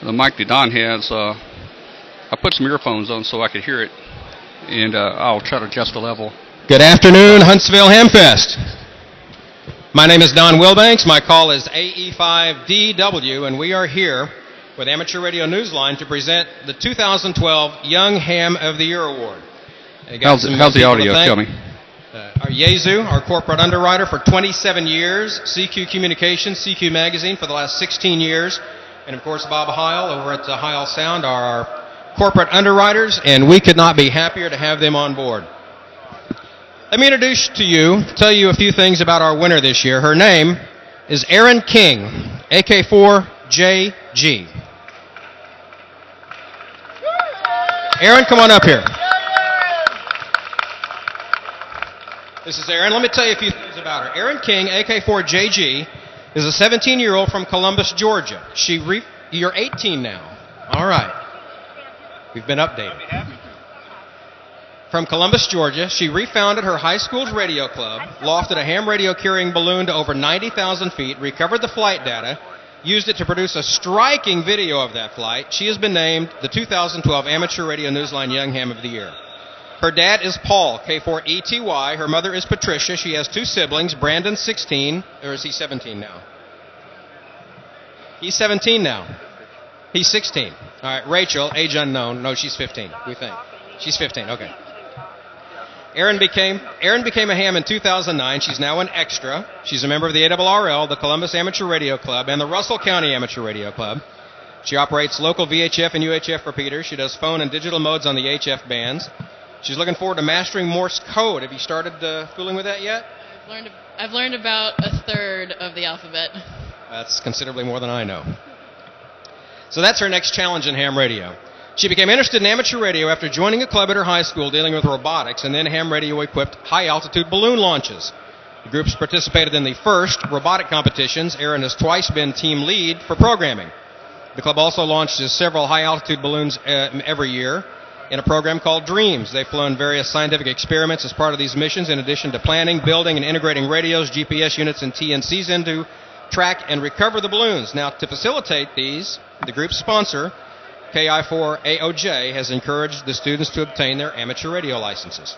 the mic that Don has, I put some earphones on so I could hear it, and I'll try to adjust the level. Good afternoon, Huntsville Hamfest. My name is Don Wilbanks. My call is AE5DW, and we are here with Amateur Radio Newsline to present the 2012 Young Ham of the Year Award. How's the audio? Tell me. Our Yezu, our corporate underwriter for 27 years, CQ Communications, CQ Magazine for the last 16 years, and of course Bob Heil over at Heil Sound are our corporate underwriters, and we could not be happier to have them on board. Let me introduce to you, tell you a few things about our winner this year. Her name is Erin King, AK4JG. Erin, come on up here. This is Erin. Let me tell you a few things about her. Erin King, AK4JG, is a 17-year-old from Columbus, Georgia. You're 18 now. All right. We've been updated. From Columbus, Georgia, she refounded her high school's radio club, lofted a ham radio carrying balloon to over 90,000 feet, recovered the flight data, used it to produce a striking video of that flight. She has been named the 2012 Amateur Radio Newsline Young Ham of the Year. Her dad is Paul, K4ETY. Her mother is Patricia. She has two siblings, Brandon, 16, or is he 17 now? He's 17 now. He's 16. All right, Rachel, age unknown. No, she's 15, we think. She's 15, okay. Erin became a ham in 2009. She's now an extra. She's a member of the ARRL, the Columbus Amateur Radio Club, and the Russell County Amateur Radio Club. She operates local VHF and UHF repeaters. She does phone and digital modes on the HF bands. She's looking forward to mastering Morse code. Have you started fooling with that yet? I've learned about a third of the alphabet. That's considerably more than I know. So that's her next challenge in ham radio. She became interested in amateur radio after joining a club at her high school dealing with robotics and then ham radio-equipped high-altitude balloon launches. The groups participated in the first robotic competitions. Erin has twice been team lead for programming. The club also launches several high-altitude balloons every year in a program called Dreams. They've flown various scientific experiments as part of these missions, in addition to planning, building, and integrating radios, GPS units, and TNCs into track and recover the balloons. Now, to facilitate these, the group's sponsor, KI4AOJ, has encouraged the students to obtain their amateur radio licenses.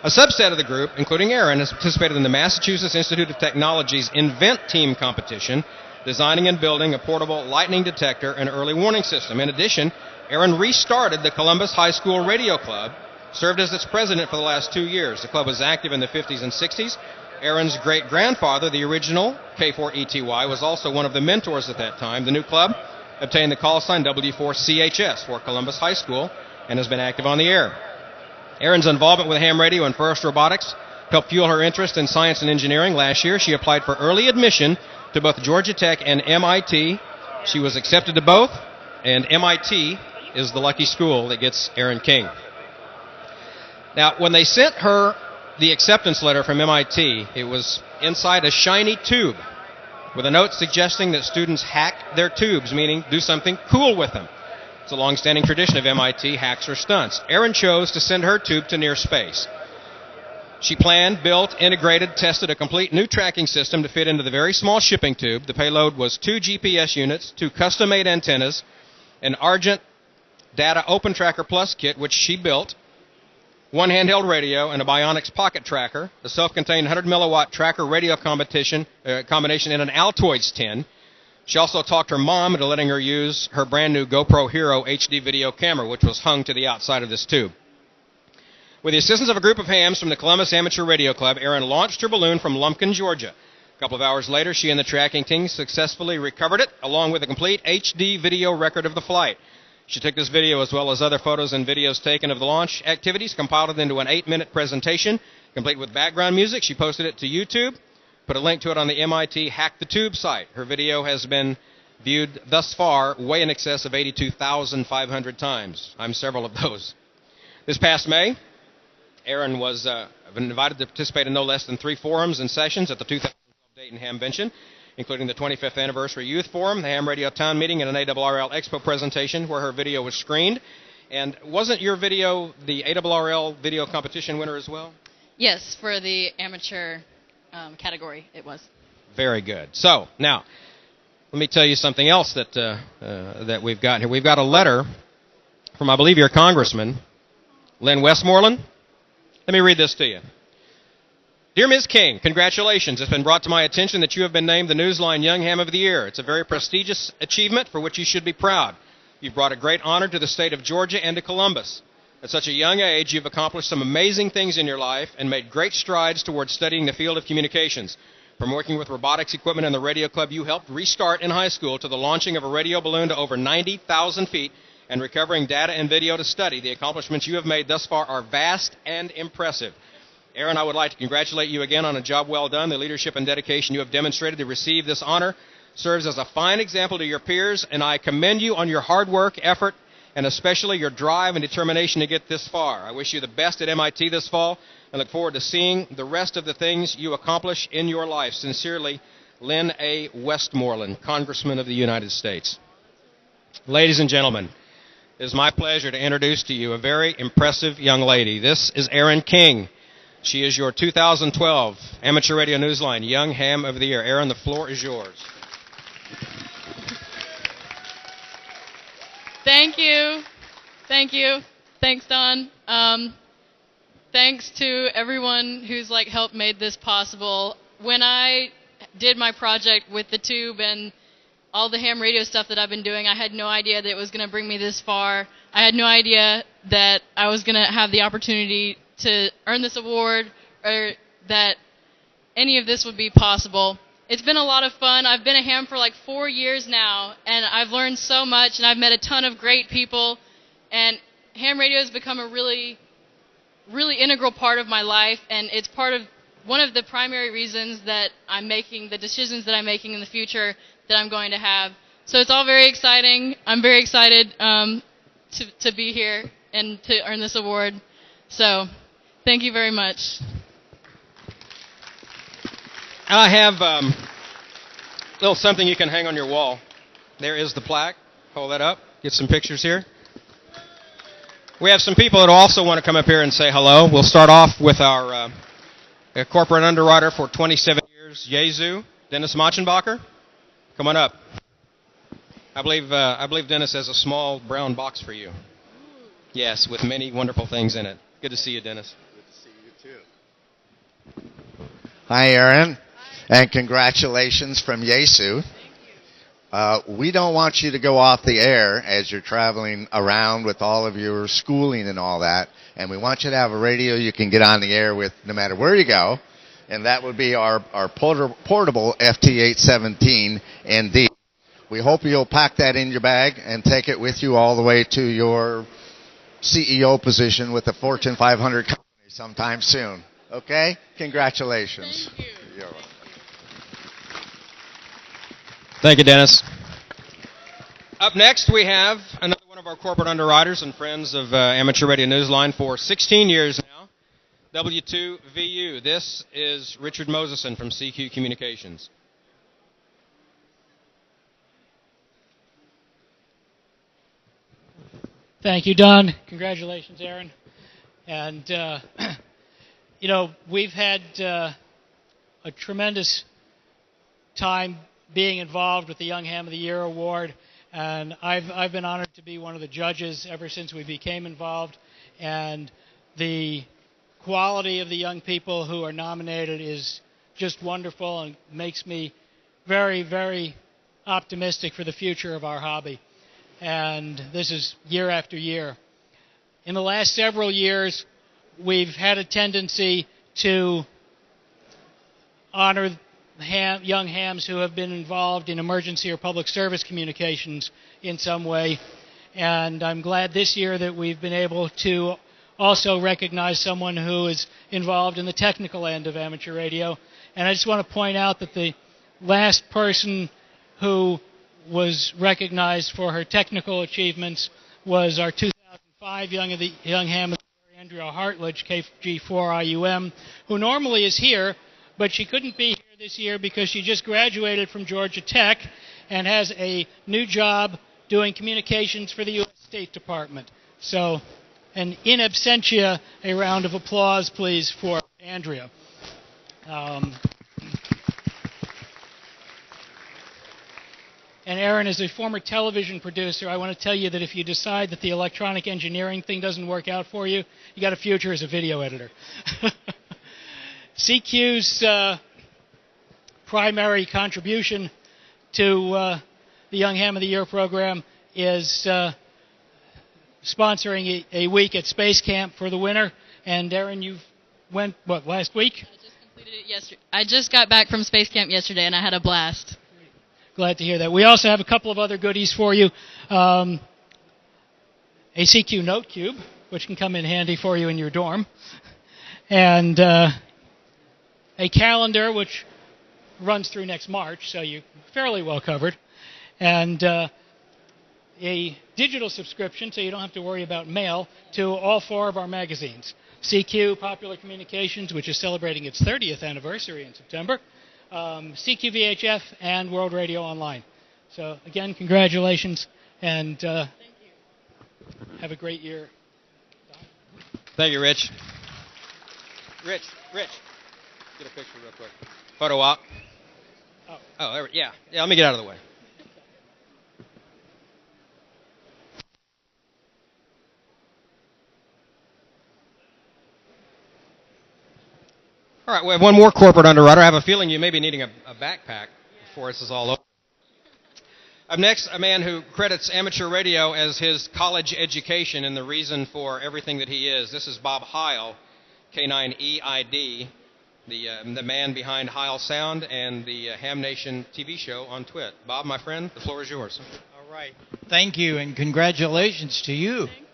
A subset of the group, including Erin, has participated in the Massachusetts Institute of Technology's Invent Team competition, designing and building a portable lightning detector and early warning system. In addition, Erin restarted the Columbus High School Radio Club, served as its president for the last 2 years. The club was active in the 50s and 60s. Erin's great-grandfather, the original K4ETY, was also one of the mentors at that time. The new club obtained the call sign W4CHS for Columbus High School and has been active on the air. Erin's involvement with ham radio and FIRST Robotics helped fuel her interest in science and engineering. Last year, she applied for early admission to both Georgia Tech and MIT. She was accepted to both, and MIT is the lucky school that gets Erin King. Now, when they sent her the acceptance letter from MIT, it was inside a shiny tube with a note suggesting that students hack their tubes, meaning do something cool with them. It's a long-standing tradition of MIT hacks or stunts. Erin chose to send her tube to near space. She planned, built, integrated, tested a complete new tracking system to fit into the very small shipping tube. The payload was 2 GPS units, 2 custom-made antennas, an Argent Data Open Tracker Plus kit, which she built, 1 handheld radio, and a Bionics pocket tracker, a self-contained 100-milliwatt tracker radio combination in an Altoids tin. She also talked her mom into letting her use her brand-new GoPro Hero HD video camera, which was hung to the outside of this tube. With the assistance of a group of hams from the Columbus Amateur Radio Club, Erin launched her balloon from Lumpkin, Georgia. A couple of hours later, she and the tracking team successfully recovered it, along with a complete HD video record of the flight. She took this video, as well as other photos and videos taken of the launch activities, compiled it into an 8-minute presentation, complete with background music. She posted it to YouTube, put a link to it on the MIT Hack the Tube site. Her video has been viewed thus far way in excess of 82,500 times. I'm several of those. This past May, Erin was invited to participate in no less than 3 forums and sessions at the 2012 Dayton Hamvention, including the 25th Anniversary Youth Forum, the Ham Radio Town Meeting, and an ARRL Expo presentation where her video was screened. And wasn't your video the ARRL video competition winner as well? Yes, for the amateur category it was. Very good. So, now, let me tell you something else that we've got here. We've got a letter from, I believe, your congressman, Len Westmoreland. Let me read this to you. Dear Ms. King, congratulations. It's been brought to my attention that you have been named the Newsline Young Ham of the Year. It's a very prestigious achievement for which you should be proud. You've brought a great honor to the state of Georgia and to Columbus. At such a young age, you've accomplished some amazing things in your life and made great strides towards studying the field of communications. From working with robotics equipment in the radio club you helped restart in high school to the launching of a radio balloon to over 90,000 feet and recovering data and video to study, the accomplishments you have made thus far are vast and impressive. Erin, I would like to congratulate you again on a job well done. The leadership and dedication you have demonstrated to receive this honor serves as a fine example to your peers, and I commend you on your hard work, effort, and especially your drive and determination to get this far. I wish you the best at MIT this fall and look forward to seeing the rest of the things you accomplish in your life. Sincerely, Len A. Westmoreland, Congressman of the United States. Ladies and gentlemen, it is my pleasure to introduce to you a very impressive young lady. This is Erin King. She is your 2012 Amateur Radio Newsline Young Ham of the Year. Erin, the floor is yours. Thank you. Thank you. Thanks, Don. Thanks to everyone who's helped made this possible. When I did my project with the tube and all the ham radio stuff that I've been doing, I had no idea that it was going to bring me this far. I had no idea that I was going to have the opportunity to earn this award or that any of this would be possible. It's been a lot of fun. I've been a ham for 4 years now, and I've learned so much, and I've met a ton of great people, and ham radio has become a really, really integral part of my life, and it's one of the primary reasons that I'm making the decisions that I'm making in the future that I'm going to have. So it's all very exciting. I'm very excited to be here and to earn this award. So thank you very much. I have a little something you can hang on your wall. There is the plaque. Hold that up. Get some pictures here. We have some people that also want to come up here and say hello. We'll start off with our corporate underwriter for 27 years, YHOTY, Dennis Machenbacher. Come on up. I believe Dennis has a small brown box for you. Yes, with many wonderful things in it. Good to see you, Dennis. Good to see you, too. Hi, Erin. And congratulations from YHOTY. We don't want you to go off the air as you're traveling around with all of your schooling and all that. And we want you to have a radio you can get on the air with no matter where you go. And that would be our portable FT817 ND. We hope you'll pack that in your bag and take it with you all the way to your CEO position with the Fortune 500 company sometime soon. Okay? Congratulations. Thank you. You're welcome. Thank you, Dennis. Up next, we have another one of our corporate underwriters and friends of Amateur Radio Newsline for 16 years now, W2VU. This is Richard Moseson from CQ Communications. Thank you, Don. Congratulations, Erin. And, we've had a tremendous time being involved with the Young Ham of the Year Award, and I've been honored to be one of the judges ever since we became involved, and the quality of the young people who are nominated is just wonderful and makes me very, very optimistic for the future of our hobby. And this is year after year. In the last several years, we've had a tendency to honor young hams who have been involved in emergency or public service communications in some way. And I'm glad this year that we've been able to also recognize someone who is involved in the technical end of amateur radio. And I just want to point out that the last person who was recognized for her technical achievements was our 2005 Young Ham of the Year, Andrea Hartledge, KG4IUM, who normally is here, but she couldn't be here this year because she just graduated from Georgia Tech and has a new job doing communications for the U.S. State Department. So, and in absentia, a round of applause, please, for Andrea. And Erin, as a former television producer, I want to tell you that if you decide that the electronic engineering thing doesn't work out for you, you got a future as a video editor. CQ's primary contribution to the Young Ham of the Year program is sponsoring a week at Space Camp for the winter. And Erin, you went, what, last week? I just completed it yesterday. I just got back from Space Camp yesterday, and I had a blast. Glad to hear that. We also have a couple of other goodies for you. A CQ Note Cube, which can come in handy for you in your dorm. And a calendar, which runs through next March, so you're fairly well covered. And a digital subscription, so you don't have to worry about mail, to all 4 of our magazines. CQ, Popular Communications, which is celebrating its 30th anniversary in September. CQ VHF, and World Radio Online. So, again, congratulations, and have a great year. Thank you, Rich. Rich, get a picture real quick. Photo op. Oh, yeah, let me get out of the way. All right, we have one more corporate underwriter. I have a feeling you may be needing a backpack before this is all over. Up next, a man who credits amateur radio as his college education and the reason for everything that he is. This is Bob Heil, K9EID, the man behind Heil Sound and the Ham Nation TV show on Twit. Bob, my friend, the floor is yours. All right. Thank you, and congratulations to you. Thank you.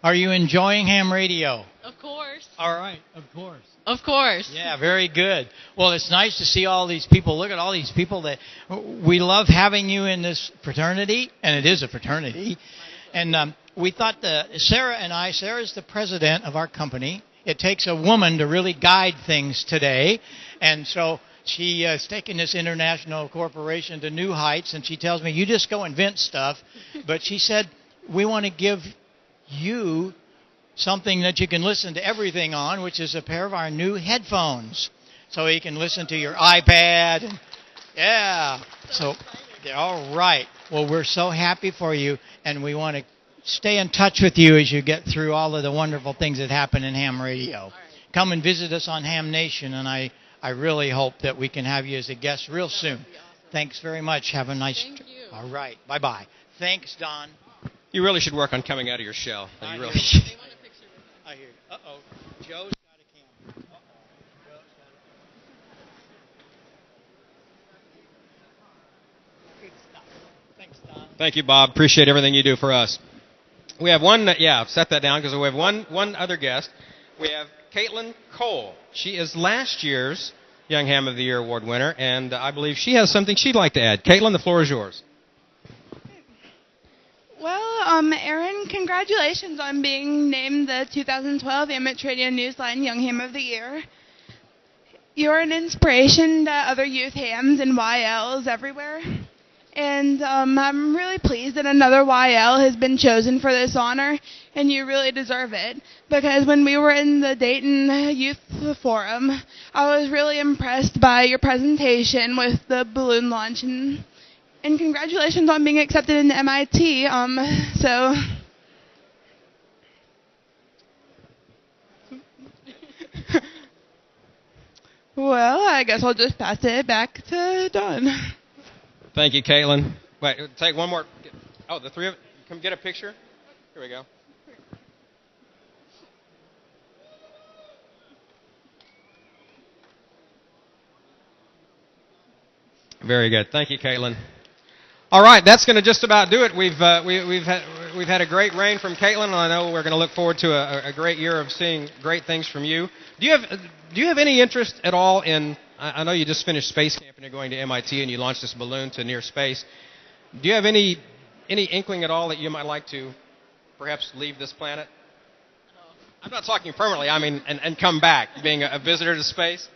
Are you enjoying ham radio? Of course. All right, of course. Of course. Yeah, very good. Well, it's nice to see all these people. Look at all these people that we love having you in this fraternity, and it is a fraternity. And we thought Sarah's the president of our company. It takes a woman to really guide things today. And so she has taken this international corporation to new heights, and she tells me, you just go invent stuff. But she said, we want to give you something that you can listen to everything on, which is a pair of our new headphones. So you can listen to your iPad. And, yeah. So, all right. Well, we're so happy for you, and we want to stay in touch with you as you get through all of the wonderful things that happen in ham radio. Come and visit us on Ham Nation, and I really hope that we can have you as a guest real soon. Awesome. Thanks very much. Have a nice Thank you. All right. Bye-bye. Thanks, Don. You really should work on coming out of your shell. I You really hear should. They want a picture with me. I hear you. Uh-oh. Joe's got a camera. Uh-oh. Joe's got a... Good stuff. Thanks, Don. Thank you, Bob. Appreciate everything you do for us. We have one, set that down because we have one other guest. We have Caitlin Cole. She is last year's Young Ham of the Year award winner, and I believe she has something she'd like to add. Caitlin, the floor is yours. Well, Erin, congratulations on being named the 2012 Amateur Radio Newsline Young Ham of the Year. You're an inspiration to other youth hams and YLs everywhere. And I'm really pleased that another YL has been chosen for this honor, and you really deserve it. Because when we were in the Dayton Youth Forum, I was really impressed by your presentation with the balloon launch, and congratulations on being accepted into MIT. Well, I guess I'll just pass it back to Don. Thank you, Caitlin. Wait, take one more. Oh, the three of come get a picture. Here we go. Very good. Thank you, Caitlin. All right, that's going to just about do it. We've had a great reign from Caitlin, and I know we're going to look forward to a great year of seeing great things from you. Do you have any interest at all in? I know you just finished space camp and you're going to MIT and you launched this balloon to near space. Do you have any inkling at all that you might like to perhaps leave this planet? I'm not talking permanently. I mean, and come back, being a visitor to space.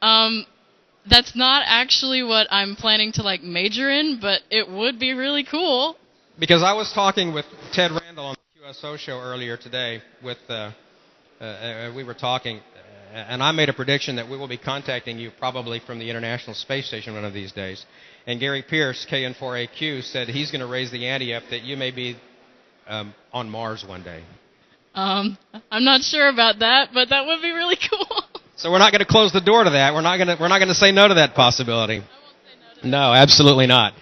That's not actually what I'm planning to major in, but it would be really cool. Because I was talking with Ted Randall on the QSO show earlier today. We were talking, and I made a prediction that we will be contacting you probably from the International Space Station one of these days. And Gary Pierce, KN4AQ, said he's going to raise the ante up that you may be on Mars one day. I'm not sure about that, but that would be really cool. So we're not going to close the door to that. We're not going to say no to that possibility. I won't say no to that. No, absolutely not.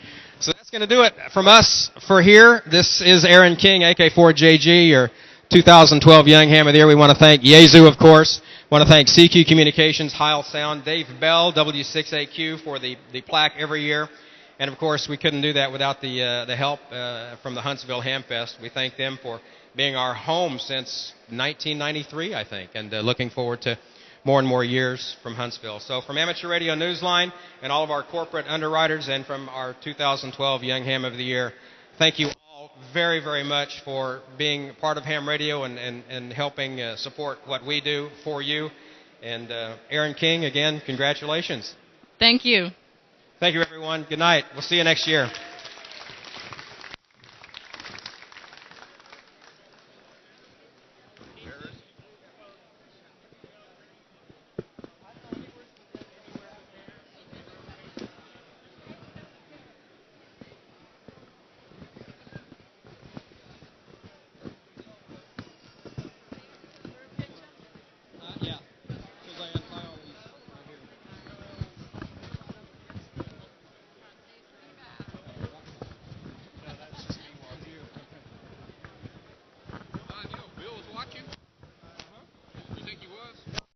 So that's going to do it from us for here. This is Erin King, AK4JG, your 2012 Young Ham of the Year. We want to thank Yezu, of course. We want to thank CQ Communications, Heil Sound, Dave Bell, W6AQ for the plaque every year. And, of course, we couldn't do that without the help from the Huntsville Hamfest. We thank them for being our home since 1993, I think, and looking forward to more and more years from Huntsville. So from Amateur Radio Newsline and all of our corporate underwriters and from our 2012 Young Ham of the Year, thank you all very, very much for being part of Ham Radio and helping support what we do for you. And Erin King, again, congratulations. Thank you. Thank you, everyone. Good night. We'll see you next year.